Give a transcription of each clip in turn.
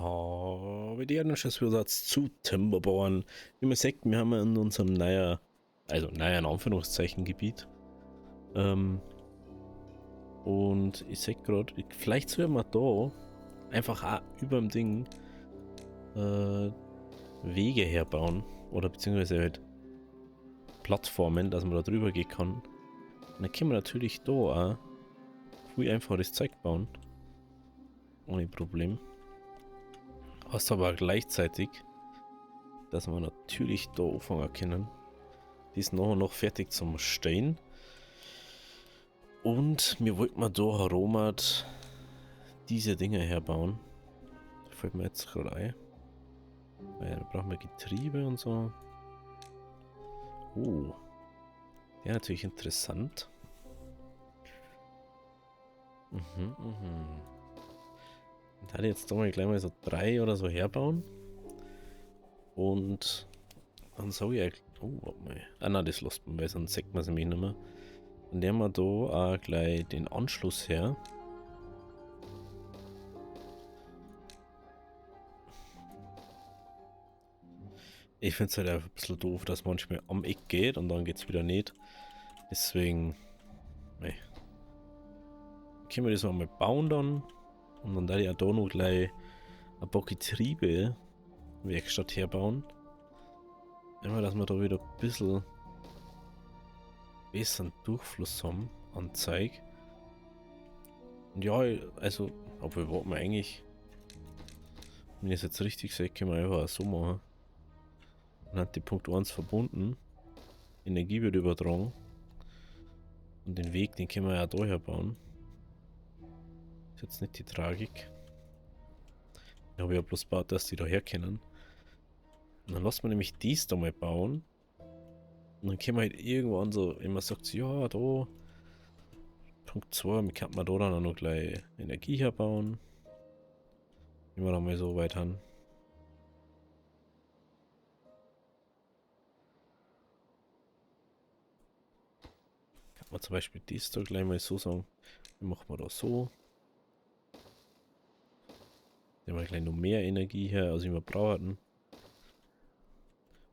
Habe die Erdenschutzbesatz zu Timberborn. Wie man sagt, wir haben in unserem neuer in Anführungszeichen Gebiet. Und ich sag gerade, vielleicht sollten wir da einfach auch über dem Ding Wege herbauen. Oder beziehungsweise halt Plattformen, dass man da drüber gehen kann. Und dann können wir natürlich da auch viel einfaches Zeug bauen. Ohne Problem. Hast aber gleichzeitig, dass wir natürlich da anfangen können. Die ist nachher noch fertig zum Stehen. Und wir wollten mal da herum diese Dinger herbauen. Da fällt mir jetzt gerade ein. Weil da brauchen wir Getriebe und so. Oh. Ja, natürlich interessant. Und da jetzt da mal gleich mal so 3 oder so herbauen. Und dann sag ich eigentlich. Oh, warte mal. Ah, nein, das lässt man, weil sonst sagt man es nämlich nicht mehr. Dann nehmen wir da auch gleich den Anschluss her. Ich finde es halt einfach ein bisschen doof, dass manchmal am Eck geht und dann geht es wieder nicht. Deswegen. Nee. Können wir das mal bauen dann. Und dann werde ich auch da noch gleich ein paar Getriebe Werkstatt herbauen. Immer, dass wir da wieder ein bisschen besseren Durchfluss haben an Zeug. Und ja, also, obwohl, warten wir eigentlich. Wenn ich es jetzt richtig sehe, können wir einfach so machen. Dann hat die Punkt 1 verbunden. Energie wird übertragen. Und den Weg, den können wir ja da herbauen. Ist jetzt nicht die Tragik. Ich habe ja bloß gebaut, dass die da herkennen. Und dann lassen wir nämlich dies da mal bauen. Und dann können wir halt irgendwann so, wenn man sagt, ja, da. Punkt 2, wie kann man da dann auch noch gleich Energie herbauen. Wenn wir dann mal so weit haben. Kann man zum Beispiel dies da gleich mal so sagen. Dann machen wir da so. Dann haben wir gleich noch mehr Energie her, als wir brauchen.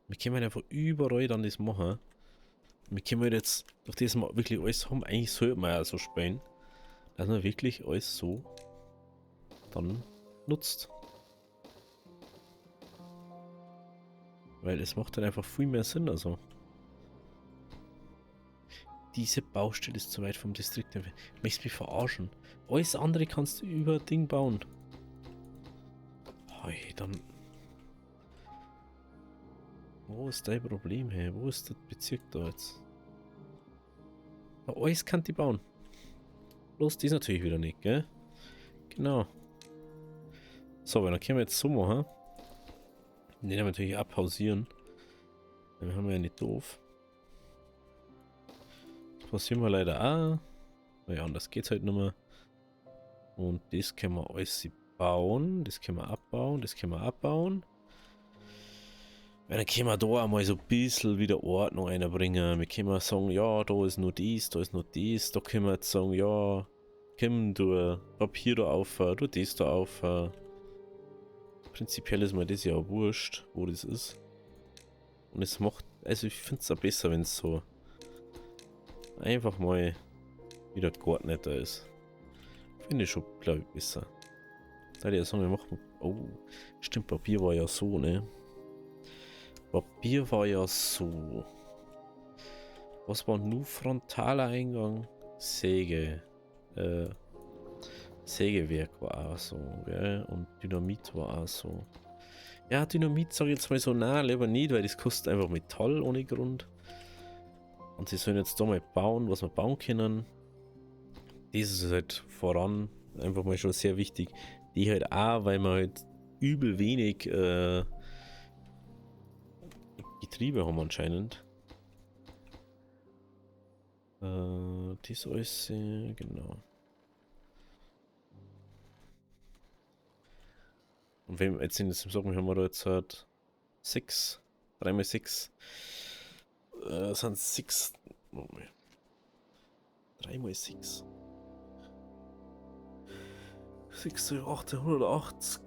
Wir können halt einfach überall dann das machen. Wir können halt jetzt, durch das wir wirklich alles haben, eigentlich sollte man ja so spielen, dass man wirklich alles so dann nutzt. Weil es macht dann einfach viel mehr Sinn, also. Diese Baustelle ist zu weit vom Distrikt. Du möchtest mich verarschen. Alles andere kannst du über Ding bauen. Hey, dann. Wo ist dein Problem, hey? Wo ist der Bezirk da jetzt? Ja, alles kann die bauen. Bloß das natürlich wieder nicht, gell? Genau. So, dann können wir jetzt so machen. Den haben wir natürlich abpausieren. Dann haben wir ja nicht doof. Das pausieren wir leider auch. Naja, anders geht's halt nicht mehr. Und das können wir alles bauen. Das können wir abbauen. Das können wir abbauen. Weil dann können wir da auch mal so ein bisschen wieder Ordnung reinbringen. Wir können sagen, ja, da ist nur dies, da ist nur dies. Da können wir jetzt sagen, ja, komm, du Papier da auf, du das da auf. Prinzipiell ist mir das ja auch wurscht, wo das ist. Und es macht, also ich finde es auch besser, wenn es so einfach mal wieder geordneter ist. Finde ich schon, glaube ich, besser. Da hätte ich ja sagen, wir machen. Oh, stimmt, Papier war ja so, ne? Papier war ja so. Was war nur frontaler Eingang? Säge. Sägewerk war auch so, gell? Und Dynamit war auch so. Ja, Dynamit sage ich jetzt mal so, na, lieber nicht, weil das kostet einfach Metall ohne Grund. Und sie sollen jetzt da mal bauen, was wir bauen können. Das ist halt voran einfach mal schon sehr wichtig. Die halt auch, weil wir halt übel wenig Getriebe haben anscheinend. Das alles, genau. Und wenn jetzt sind, sagen wir, haben wir da jetzt halt 6, 3 mal 6, sind 6, 3 mal 6. 6 durch 880.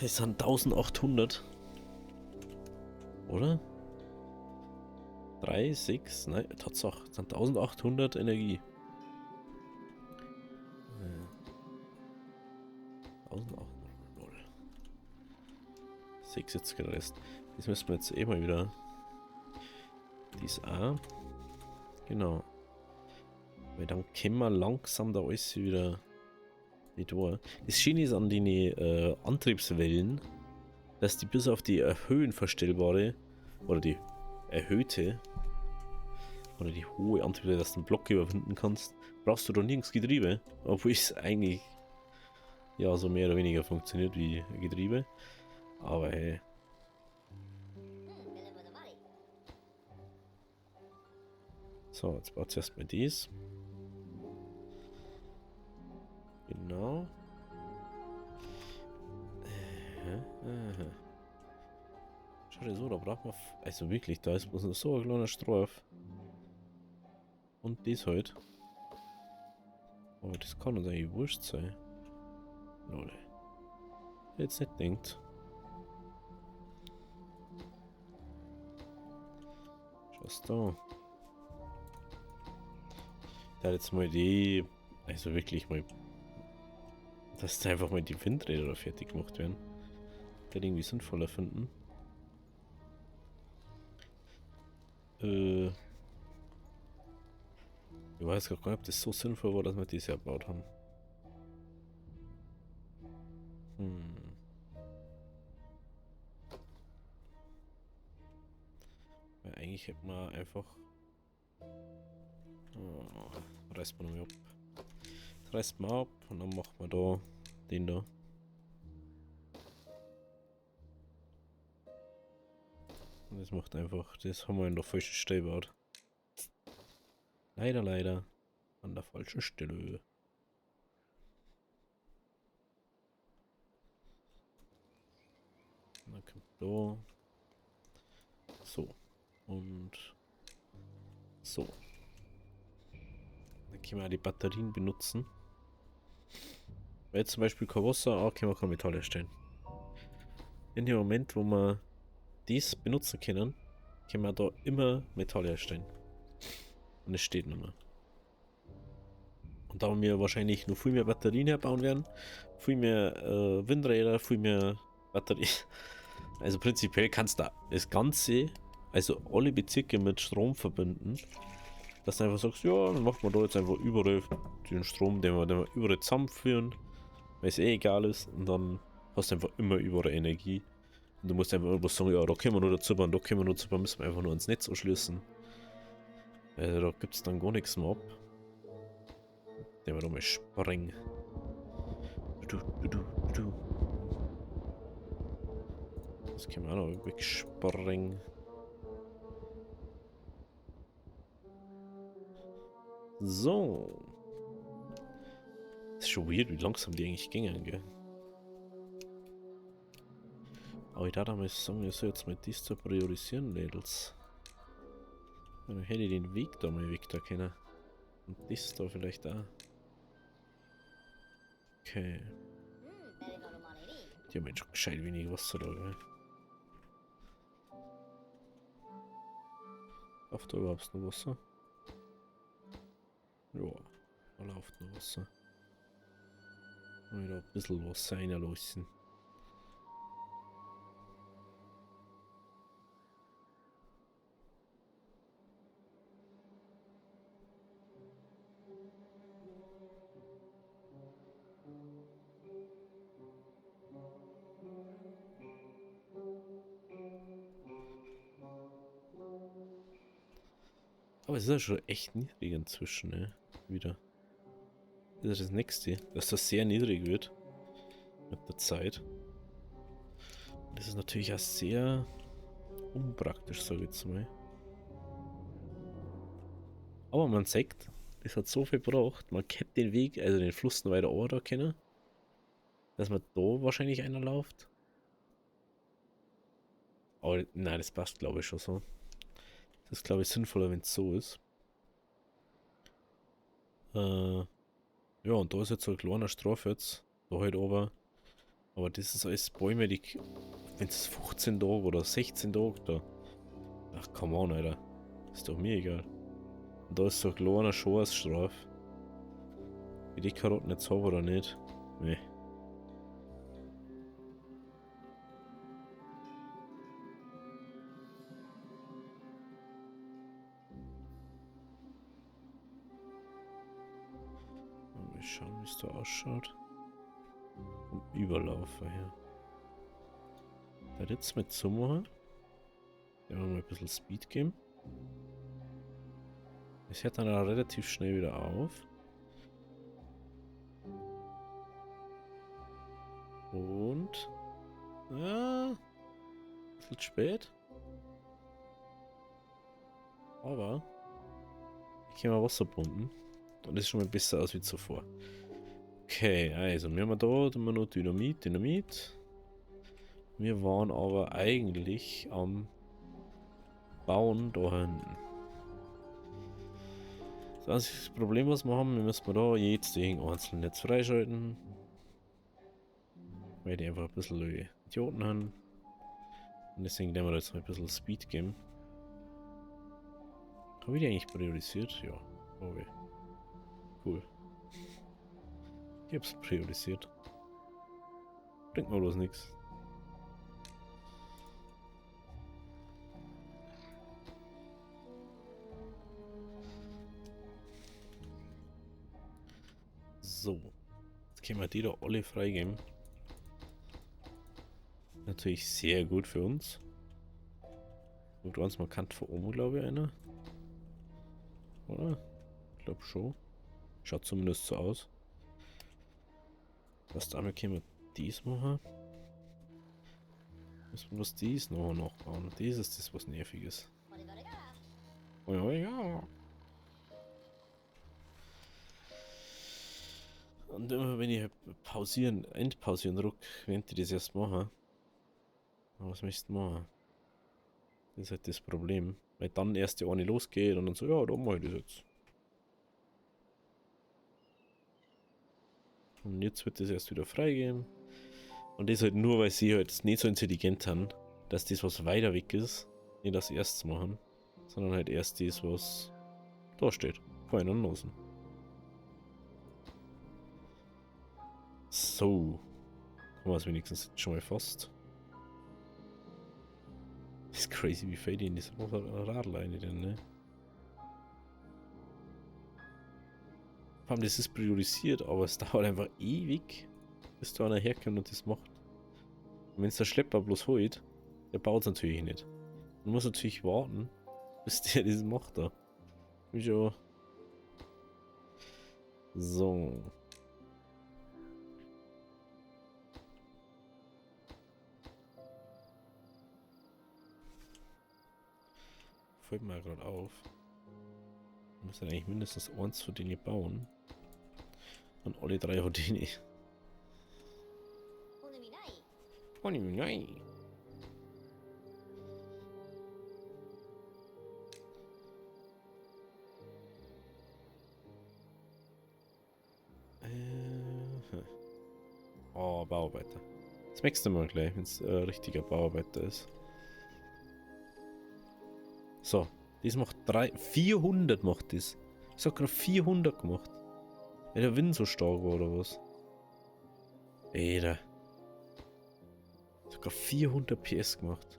Es sind 1800. Oder? 3, 6, nein, Tatsache. Es sind 1800 Energie. 1800, lol. 6 jetzt gereist. Das müssen wir jetzt eh mal wieder. Dies auch. Genau. Weil dann können wir langsam da alles wieder nicht wahr. Das Schöne ist an den Antriebswellen, dass die bis auf die höhenverstellbare oder die erhöhte oder die hohe Antriebswelle, dass du einen Block überwinden kannst, brauchst du doch nirgends Getriebe, obwohl es eigentlich ja so mehr oder weniger funktioniert wie Getriebe. Aber hey. So, jetzt baut es erstmal dies. Genau. Schau dir so, da braucht man. Also wirklich, da ist bloß noch so ein kleiner Stroh. Und das halt. Aber das kann uns eigentlich wurscht sein. Lol. Jetzt nicht denkt. Schau's da. Da jetzt mal die. Also wirklich mal. Dass einfach mal die Windräder fertig gemacht werden. Der irgendwie sinnvoller finden. Ich weiß gar nicht, ob das so sinnvoll war, dass wir das erbaut haben. Weil eigentlich hätten wir einfach. Oh, reißt man nochmal ab. Das reißt man ab und dann machen wir da den da. Und das macht einfach. Das haben wir in der falschen Stelle gebaut. Leider, leider. An der falschen Stelle. Und dann kommt da. So. Und so. Dann können wir auch die Batterien benutzen. Weil jetzt zum Beispiel kein Wasser, auch können wir kein Metall erstellen. In dem Moment, wo wir dies benutzen können wir da immer Metall herstellen. Und es steht nicht mehr. Und da wir wahrscheinlich noch viel mehr Batterien herbauen werden, viel mehr Windräder, viel mehr Batterien. Also prinzipiell kannst du das Ganze, also alle Bezirke mit Strom verbinden. Dass du einfach sagst, ja, dann macht man da jetzt einfach überall den Strom, den wir überall zusammenführen, weil es eh egal ist. Und dann hast du einfach immer überall Energie. Und du musst einfach irgendwas sagen, ja, da können wir nur dazu bauen, da können wir nur dazu bauen, müssen wir einfach nur ans Netz anschließen. Da gibt es dann gar nichts mehr ab. Den wir da mal sprengen. Das können wir auch noch wegsprengen. So. Das ist schon weird, wie langsam die eigentlich gingen, gell? Aber ich darf mal sagen, ich soll jetzt mal dies zu priorisieren, Mädels. Dann hätte ich den Weg da mal weg da können. Und das da vielleicht auch. Okay. Die haben jetzt schon gescheit wenig Wasser da, gell? Läuft da überhaupt noch Wasser? Ja, da läuft noch Wasser. Mal da ein bisschen Wasser reinlassen. Aber es ist ja schon echt niedrig inzwischen, ne? Wieder. Das ist das nächste, dass das sehr niedrig wird. Mit der Zeit. Und das ist natürlich auch sehr unpraktisch, sage ich jetzt mal. Aber man sagt, das hat so viel gebraucht. Man kennt den Weg, also den Fluss noch weiter oben da kennen. Dass man da wahrscheinlich einer läuft. Aber nein, das passt glaube ich schon so. Das ist glaube ich sinnvoller, wenn es so ist. Ja, und da ist jetzt so ein kleiner Straf jetzt. Da halt oben. Aber das ist alles Bäume, die. Wenn es 15 Tage oder 16 Tage da. Ach, come on, Alter. Ist doch mir egal. Und da ist so ein kleiner Scheißstraf. Wie die Karotten jetzt habe oder nicht. Nee. Mal schauen, wie es da ausschaut. Vom Überlaufer her. Da jetzt mit Sommer. Der wir mal ein bisschen Speed geben. Es hört dann auch relativ schnell wieder auf. Und. Ja. Ein bisschen spät. Aber. Ich kann mal Wasser pumpen. Und das ist schon mal besser aus wie zuvor. Okay, also wir haben da noch Dynamit. Wir waren aber eigentlich am Bauen da hinten. Das einzige Problem, was wir haben, wir müssen da jetzt Ding einzeln jetzt freischalten. Weil die einfach ein bisschen Idioten haben. Und deswegen werden wir jetzt mal ein bisschen Speed geben. Habe ich die eigentlich priorisiert? Ja. Okay. Cool. Ich hab's priorisiert. Bringt mir bloß nichts. So. Jetzt können wir die da alle freigeben. Natürlich sehr gut für uns. Und ganz markant von oben, glaube ich, einer. Oder? Ich glaube schon. Schaut zumindest so aus. Was damit können wir dies machen? Müssen wir was dies noch nachbauen? Das ist das, was nervig ist. Oh ja, ja. Und immer wenn ich pausieren, endpausieren drücke, während ich das erst mache. Was möchtest du machen? Das ist halt das Problem. Weil dann erst die eine losgeht und dann so, ja, da mache ich das jetzt. Und jetzt wird das erst wieder freigeben. Und das halt nur, weil sie halt nicht so intelligent haben, dass das, was weiter weg ist, nicht das erstes machen, sondern halt erst das, was da steht. Vorhin und losen. So. Haben wir es wenigstens jetzt schon mal fast. Das ist crazy, wie viel die in diese Radl rein denn, ne? Vor allem, das ist priorisiert, aber es dauert einfach ewig, bis da einer herkommt und das macht. Und wenn es der Schlepper bloß holt, der baut es natürlich nicht. Man muss natürlich warten, bis der das macht da. Schon. So. Fällt mir gerade auf. Wir müssen eigentlich mindestens eins von denen bauen. Und alle drei von denen. Oh nein. Oh, Bauarbeiter. Das nächste Mal gleich, wenn es richtiger Bauarbeiter ist. So, das macht 400 macht das. Ich hab gerade 400 gemacht. Weil der Wind so stark war oder was? Alter. Sogar 400 PS gemacht.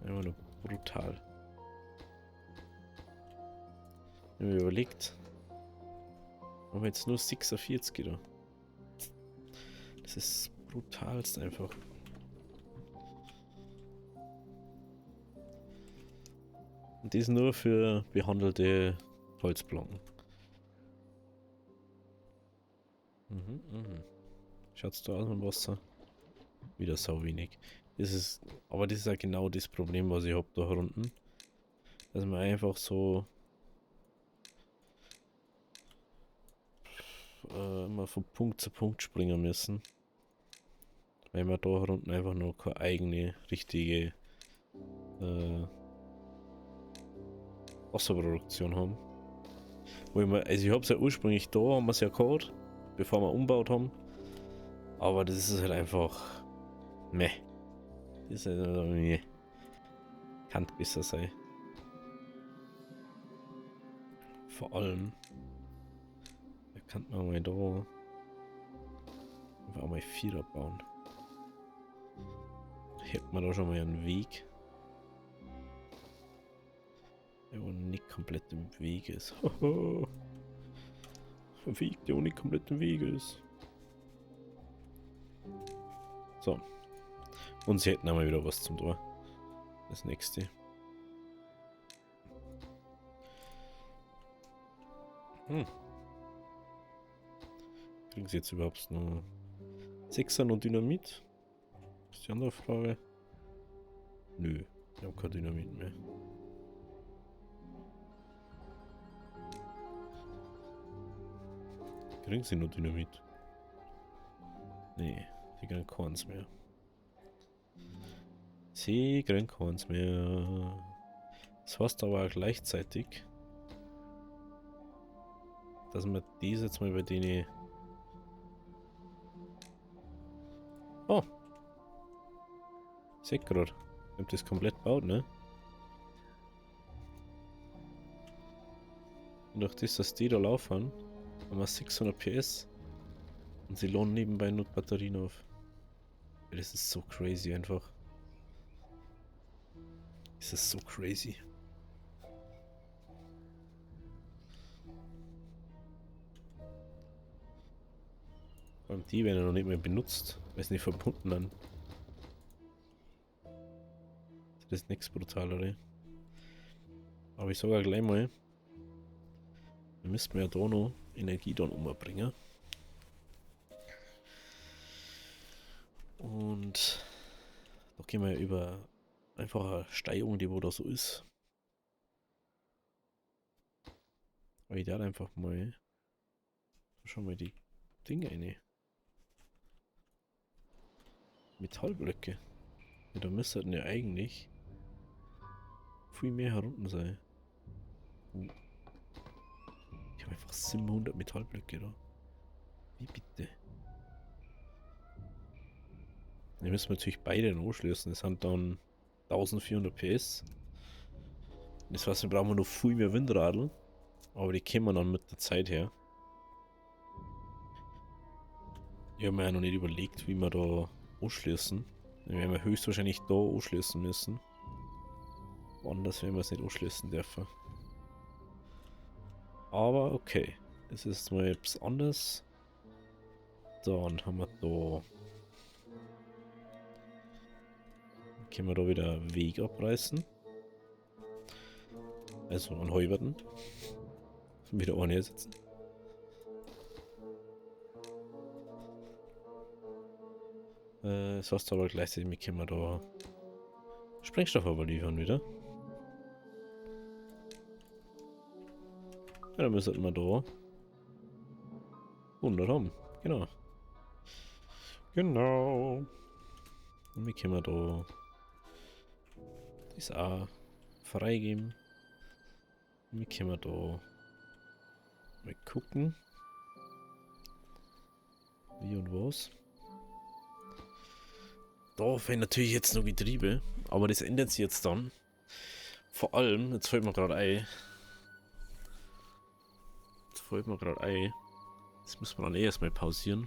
Einfach nur brutal. Wenn man überlegt, haben wir jetzt nur 46 da. Das ist brutalst einfach. Und das nur für behandelte Holzplanken. Schaut's da aus mit dem Wasser? Wieder sau wenig. Aber das ist ja genau das Problem, was ich habe da unten. Dass wir einfach so immer von Punkt zu Punkt springen müssen. Weil wir da unten einfach noch keine eigene, richtige Wasserproduktion haben. Also ich habe es ja ursprünglich da, haben wir es ja gehabt, bevor wir umgebaut haben. Aber das ist halt einfach. Meh. Das ist halt meh. Kann besser sein. Vor allem. Da kann man mal da. Einfach mal 4er bauen. Hätten wir da schon mal einen Weg. Der wo nicht komplett im Weg ist. Ein Weg, der wo nicht komplett im Weg ist. So. Und sie hätten einmal wieder was zum Tor. Das nächste. Kriegen sie jetzt überhaupt nur 6er und Dynamit? Ist die andere Frage. Nö, ich habe kein Dynamit mehr. Kriegen sie nur Dynamit? Nee, sie kriegen keins mehr. Sie kriegen keins mehr. Das heißt aber auch gleichzeitig, dass wir diese jetzt mal bei denen. Oh! Seht grad. Ich hab das komplett gebaut, ne? Und durch das, dass die da laufen, haben wir 600 PS. Und sie laden nebenbei nur Batterien auf. Das ist so crazy einfach. Das ist so crazy. Vor allem die werden ja noch nicht mehr benutzt, weil sie nicht verbunden dann. Das ist nichts Brutalere. Aber ich sage gleich mal, wir müssten ja da noch Energie dann umbringen. Und da gehen wir über einfach eine Steigung, die wo da so ist. Aber ich da einfach mal schon mal die Dinge rein. Metallblöcke. Ja, da müssten ja eigentlich viel mehr herunten sein. Ich habe einfach 700 Metallblöcke da. Wie bitte? Die müssen wir natürlich beide anschließen. Das sind dann 1400 PS. Das heißt, wir brauchen noch viel mehr Windradl. Aber die kommen dann mit der Zeit her. Ich habe mir ja noch nicht überlegt, wie wir da anschließen. Wir werden wir höchstwahrscheinlich da anschließen müssen. Woanders werden wir es nicht anschließen dürfen. Aber okay. Das ist mal etwas anderes. Dann haben wir da. Können wir da wieder einen Weg abreißen. Also an Heuwerten. Wieder ohne sitzen. Das heißt aber gleichzeitig können wir da Sprengstoff aber liefern wieder. Ja, dann müssen wir da 100 haben. Genau. Genau. Und wie können wir da das auch freigeben? Und wie können wir da mal gucken? Wie und was? Da fehlen natürlich jetzt noch Getriebe, aber das ändert sich jetzt dann. Vor allem, jetzt fällt mir gerade ein. Das müssen wir dann erstmal pausieren.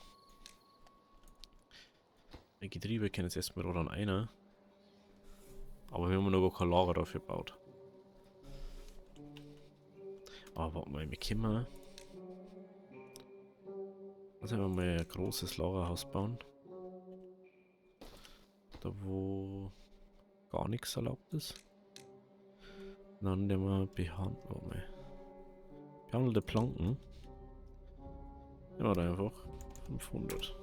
Die Getriebe können jetzt erstmal dann einer. Aber wir haben noch gar kein Lager dafür gebaut. Aber warte mal, wir können. Also wenn wir mal ein großes Lagerhaus bauen. Da wo gar nichts erlaubt ist. Dann nehmen wir behandelte Planken. Nehmen wir da einfach 500.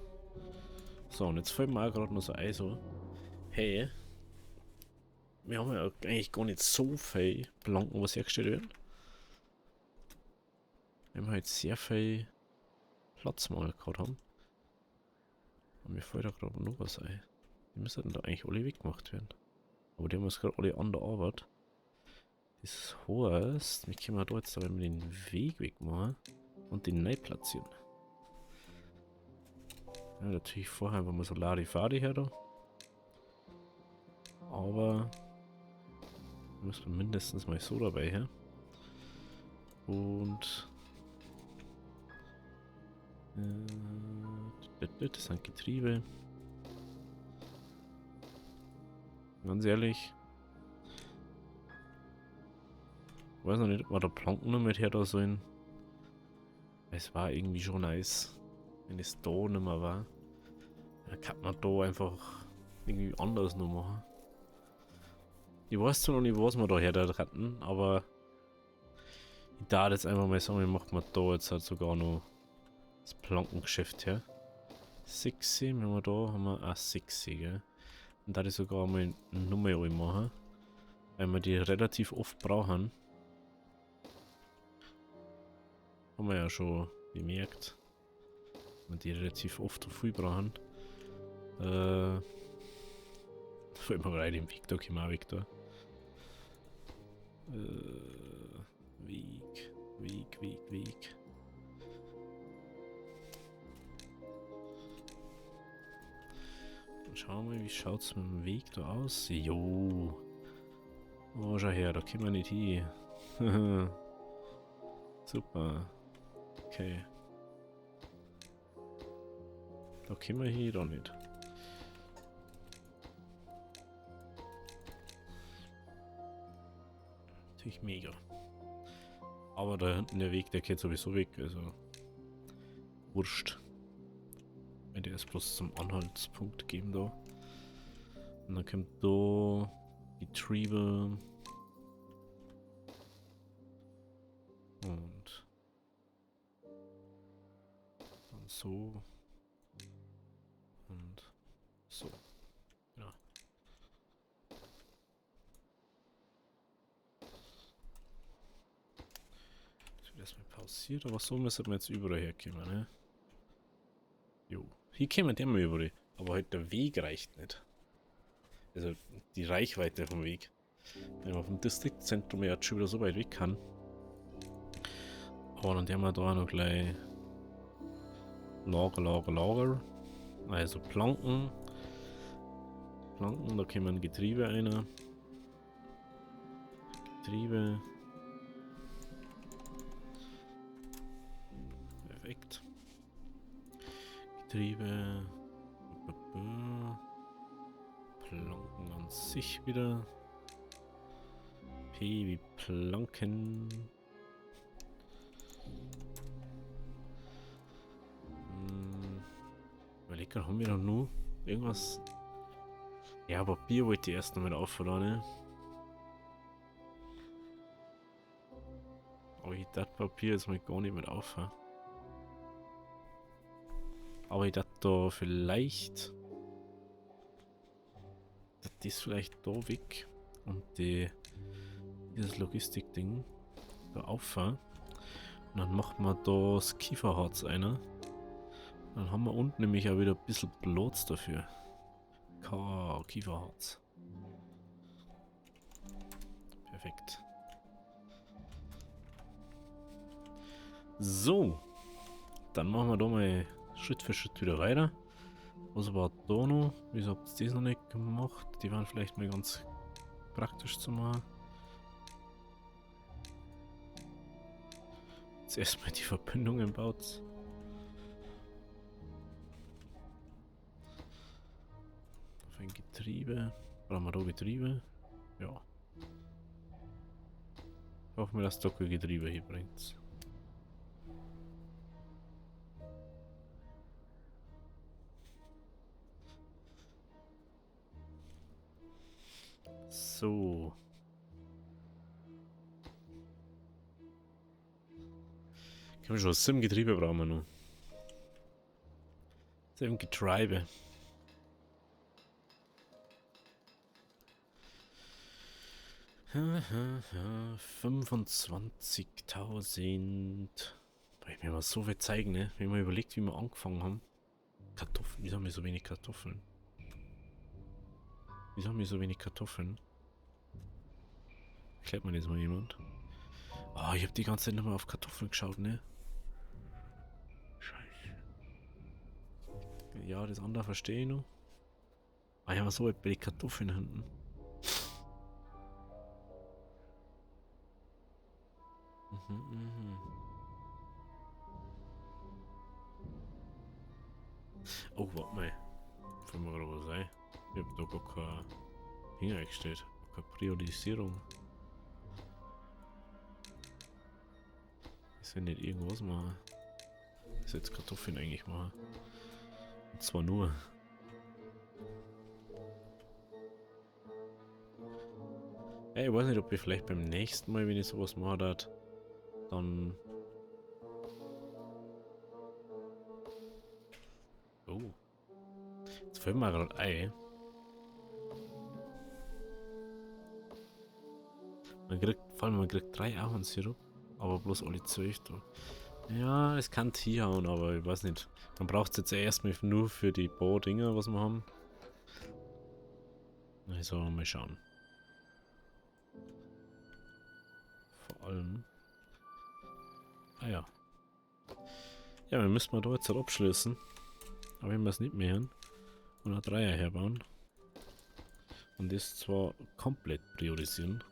So, und jetzt fällt mir auch gerade noch so ein, so, hey, wir haben ja eigentlich gar nicht so viel Planken, was hergestellt werden. Wir haben halt sehr viel Platzmangel gerade haben. Und mir fällt da gerade noch was ein. Die müssten da eigentlich alle weggemacht werden. Aber die haben uns gerade alle an der Arbeit. Das heißt, wir können da jetzt aber den Weg wegmachen und den neu platzieren. Ja, natürlich vorher einfach mal so Larifari her da. Aber müssen wir mindestens mal so dabei her. Und das sind Getriebe. Ganz ehrlich. Ich weiß noch nicht, ob wir da Planken noch mit her da sollen. Es war irgendwie schon nice, wenn es da nicht mehr war. Dann kann man da einfach irgendwie anders noch machen. Ich weiß zwar noch nicht, was wir da her hatten, aber ich darf jetzt einfach mal sagen, ich mache mir da jetzt halt sogar noch das Plankengeschäft her. 6, wenn wir da haben wir auch 6, gell? Und da ich sogar mal eine Nummer machen, weil wir die relativ oft brauchen. Haben wir ja schon gemerkt, dass wir die relativ oft und viel brauchen. Vor allem rein im Weg, da kommen wir auch weg da. Weg. Schauen wir mal, wie schaut es mit dem Weg da aus? Jo. Oh, schau her, da können wir nicht hin. Super. Okay. Da können wir hier doch nicht. Natürlich mega. Aber da hinten der Weg, der geht sowieso weg, also wurscht. Wenn der ist bloß zum Anhaltspunkt geben da. Und dann kommt da Getriebe. Und dann so. Und so. Ja. Das wird erstmal pausiert, aber so müssen wir jetzt überall herkommen, ne? Jo. Hier kämen der mal überall. Aber halt der Weg reicht nicht. Also die Reichweite vom Weg. Wenn man vom Distriktzentrum ja schon wieder so weit weg kann. Aber dann haben wir da noch gleich Lager. Also Planken. Da kommen Getriebe rein. Getriebe. Perfekt. Getriebe. Planken an sich wieder. P wie Planken. Überleg gerade, haben wir noch nur irgendwas? Ja, Papier wollte ich erst noch mal aufladen. Ne? Aber ich dachte, Papier jetzt mal gar nicht mehr auf. Aber ich dachte da vielleicht. Das vielleicht da weg. Und dieses Logistik-Ding da auffahren. Und dann macht man da das Kieferharz einer. Dann haben wir unten nämlich auch wieder ein bisschen Platz dafür. Kieferharz. Perfekt. So. Dann machen wir da mal Schritt für Schritt wieder weiter. Was war da noch? Wieso habt ihr das noch nicht gemacht? Die waren vielleicht mal ganz praktisch zu machen. Jetzt erstmal die Verbindungen baut. Auf ein Getriebe. Brauchen wir da Getriebe? Ja. Hoffen wir, dass da kein Getriebe hier bringt. So. Können wir schon 7 Getriebe brauchen wir noch. 7 Getriebe. Ja, 25.000. Ich mir mal so viel zeigen, ne? Wenn man überlegt, wie wir angefangen haben. Kartoffeln. Wieso haben wir so wenig Kartoffeln? Erklärt mir das mal jemand? Oh, ich habe die ganze Zeit nur mal auf Kartoffeln geschaut, ne? Scheiße. Ja, das andere verstehe ich noch. Ah ja, so bei den Kartoffeln hinten. Mhm. Oh, warte mal. Fällt mir gerade was ein. Ich hab da gar kein Ding eingestellt. Keine Priorisierung. Ich soll nicht irgendwas machen. Ich soll jetzt Kartoffeln eigentlich machen. Und zwar nur. Ey, ich weiß nicht, ob ich vielleicht beim nächsten Mal, wenn ich sowas mache, dann... Oh. Jetzt fällt mir gerade ein. Vor allem man kriegt 3 Ahornsirup, aber bloß alle 12 da. Ja, es kann hinhauen, aber ich weiß nicht. Man braucht es jetzt erstmal nur für die paar Dinger, was wir haben. Also mal schauen. Vor allem. Ah ja. Ja, wir müssen da jetzt halt abschließen. Aber wenn wir es nicht mehr hören. Und eine Dreier herbauen. Und das zwar komplett priorisieren.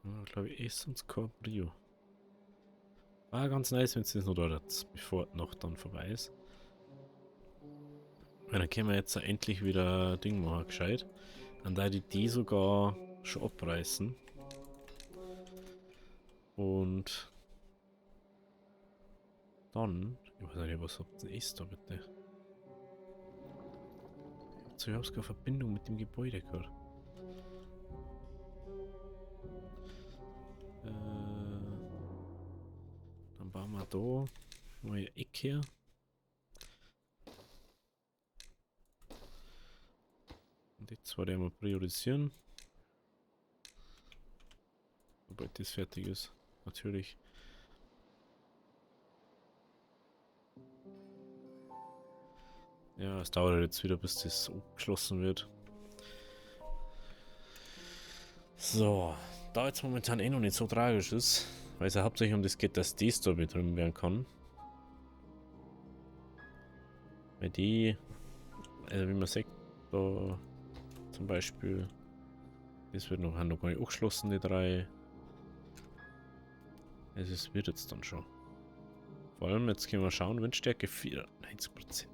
Ja, glaube ich, ist sonst kein Prio. War ganz nice, wenn es das noch da hat, bevor die Nacht dann vorbei ist. Weil dann können wir jetzt endlich wieder Ding machen, gescheit. Und da die sogar schon abreißen. Und dann, ich weiß nicht, was habt ihr ist da bitte? So, ich hab's keine Verbindung mit dem Gebäude gehört. Dann bauen wir da neue Ecke her. Und die zwei werden wir priorisieren. Sobald das fertig ist, natürlich. Ja, es dauert jetzt wieder, bis das abgeschlossen wird. So, da jetzt momentan eh noch nicht so tragisch ist, weil es ja hauptsächlich um das geht, dass das da betrieben werden kann. Weil die, also wie man sieht, da zum Beispiel, das wird noch gar nicht abgeschlossen, die 3. Also es wird jetzt dann schon. Vor allem, jetzt können wir schauen, Windstärke 94%.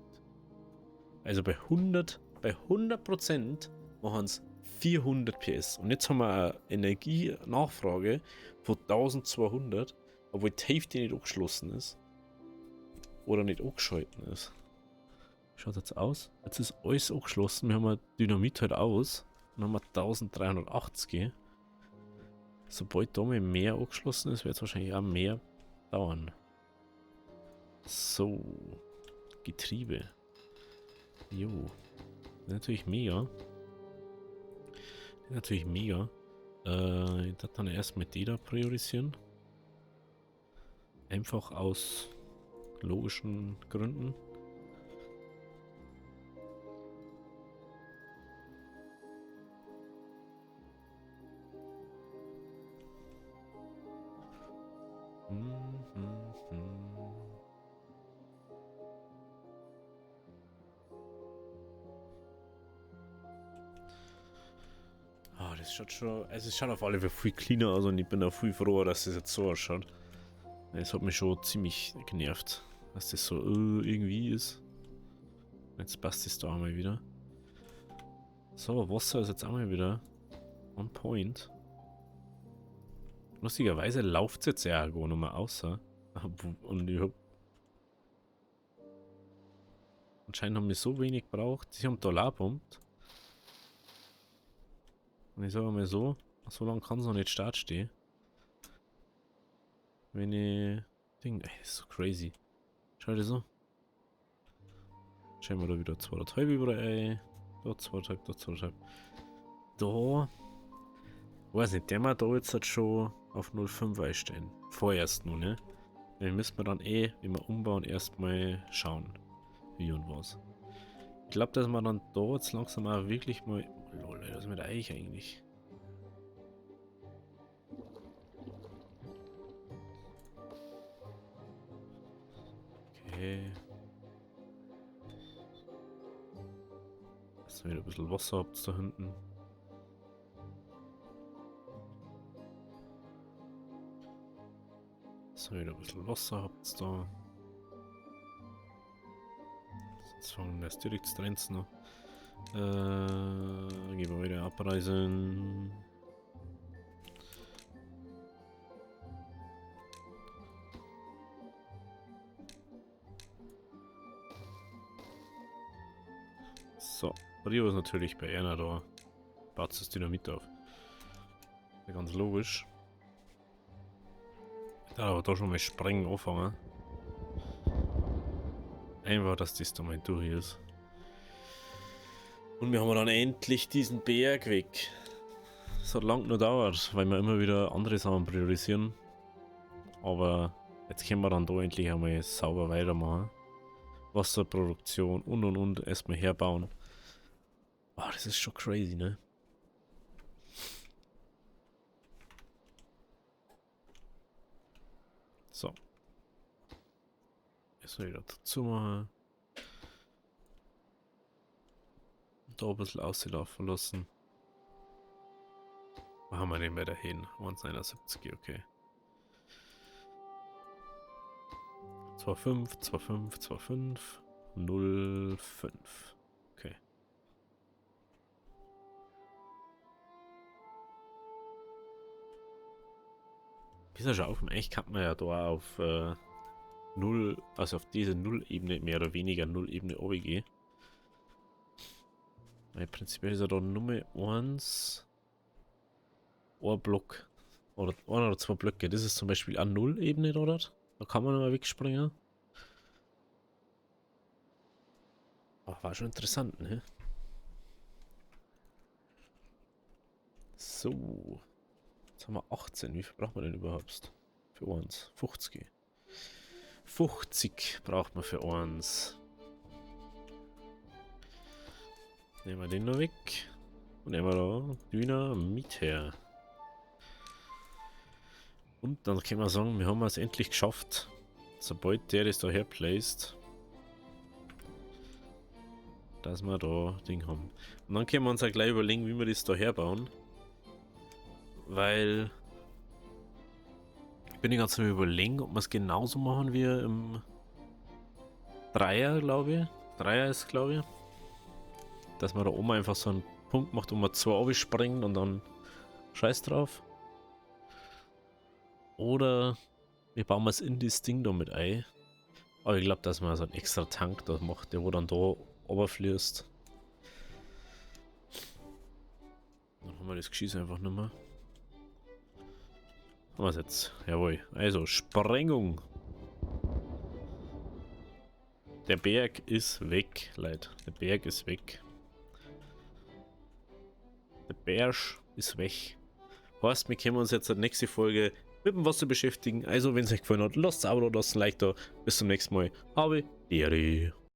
Also bei 100% machen es 400 PS. Und jetzt haben wir eine Energienachfrage von 1200, obwohl die Hälfte nicht angeschlossen ist. Oder nicht angeschalten ist. Schaut jetzt aus. Jetzt ist alles angeschlossen. Wir haben ein Dynamit halt aus. Dann haben wir 1380. Sobald da mal mehr angeschlossen ist, wird es wahrscheinlich auch mehr dauern. So. Getriebe. Jo. Das ist natürlich mega. Das ist natürlich mega. Ich werde dann erstmal die da priorisieren. Einfach aus logischen Gründen. Ah, das schaut schon, also es schaut auf alle Fälle viel cleaner aus und ich bin auch viel froher, dass das jetzt so ausschaut. Es hat mich schon ziemlich genervt, dass das so irgendwie ist. Jetzt passt es da einmal wieder. So, Wasser ist jetzt einmal wieder on point. Lustigerweise läuft es jetzt ja gar nicht mehr außer. Und ich hab... Anscheinend haben wir so wenig gebraucht. Sie haben da labummt. Und ich sage mal so lange kann es noch nicht Start stehen. Wenn ich... Ding, ey, das ist so crazy. Schau dir so. Schauen wir da wieder 2,5 über ein. Da 2,5, da 2,5. Da... Weiß nicht, der mal da jetzt halt schon auf 0,5 einstellen. Vorerst nur, ne? Den müssen wir dann wenn wir umbauen, erstmal schauen. Wie und was. Ich glaube, dass man dann da jetzt langsam auch wirklich mal... Lol, das ist mit Eich eigentlich. Okay. Dass ihr wieder ein bisschen Wasser habt da hinten. Dass ihr wieder ein bisschen Wasser habt da. Sonst fangen wir erst direkt zu trenzen noch. Gehen wir wieder abreisen. So, Rio ist natürlich bei einer da. Baut das Dynamit auf. Ja, ganz logisch. Ich darf aber da schon mal sprengen anfangen. Einfach, dass das da mal durch ist. Und wir haben dann endlich diesen Berg weg. Das hat lang nur gedauert, weil wir immer wieder andere Sachen priorisieren. Aber jetzt können wir dann da endlich einmal sauber weitermachen. Wasserproduktion und erstmal herbauen. Ah, das ist schon crazy, ne? So. Jetzt wieder dazu machen. Da ein bisschen auslaufen lassen. Wo haben wir den bei dahin? 1,71, okay. 2,5, 2,5, 2,5, 0,5. Okay. Bis er schon auf, eigentlich kann man ja da auf 0, also auf diese Null-Ebene, mehr oder weniger Null-Ebene runtergehen. Weil prinzipiell ist ja da Nummer 1 ein Block. Oder 1 oder 2 Blöcke. Das ist zum Beispiel eine Null-Ebene, oder? Da kann man mal wegspringen. Ach, war schon interessant, ne? So. Jetzt haben wir 18. Wie viel braucht man denn überhaupt? Für uns? 50. 50 braucht man für uns. Nehmen wir den noch weg. Und nehmen wir da Dynamit her. Und dann können wir sagen, wir haben es endlich geschafft. Sobald der das da herplaced, dass wir da Ding haben. Und dann können wir uns auch gleich überlegen, wie wir das da herbauen. Weil ich bin die ganze Zeit überlegen, ob wir es genauso machen wie im Dreier, glaube ich. Dreier ist, glaube ich. Dass man da oben einfach so einen Punkt macht, wo man 2 springt und dann scheiß drauf. Oder wir bauen es in das Ding da mit ein. Aber ich glaube, dass man so einen extra Tank da macht, der wo dann da runterfließt. Dann haben wir das Geschieß einfach nicht mehr. Haben wir es jetzt. Jawohl. Also, Sprengung. Der Berg ist weg, Leute. Der Berg ist weg. Der Berg ist weg. Heißt, wir können uns jetzt in der nächsten Folge mit dem Wasser beschäftigen. Also, wenn es euch gefallen hat, lasst ein Abo da, lasst ein Like da. Bis zum nächsten Mal. Habe Ehre.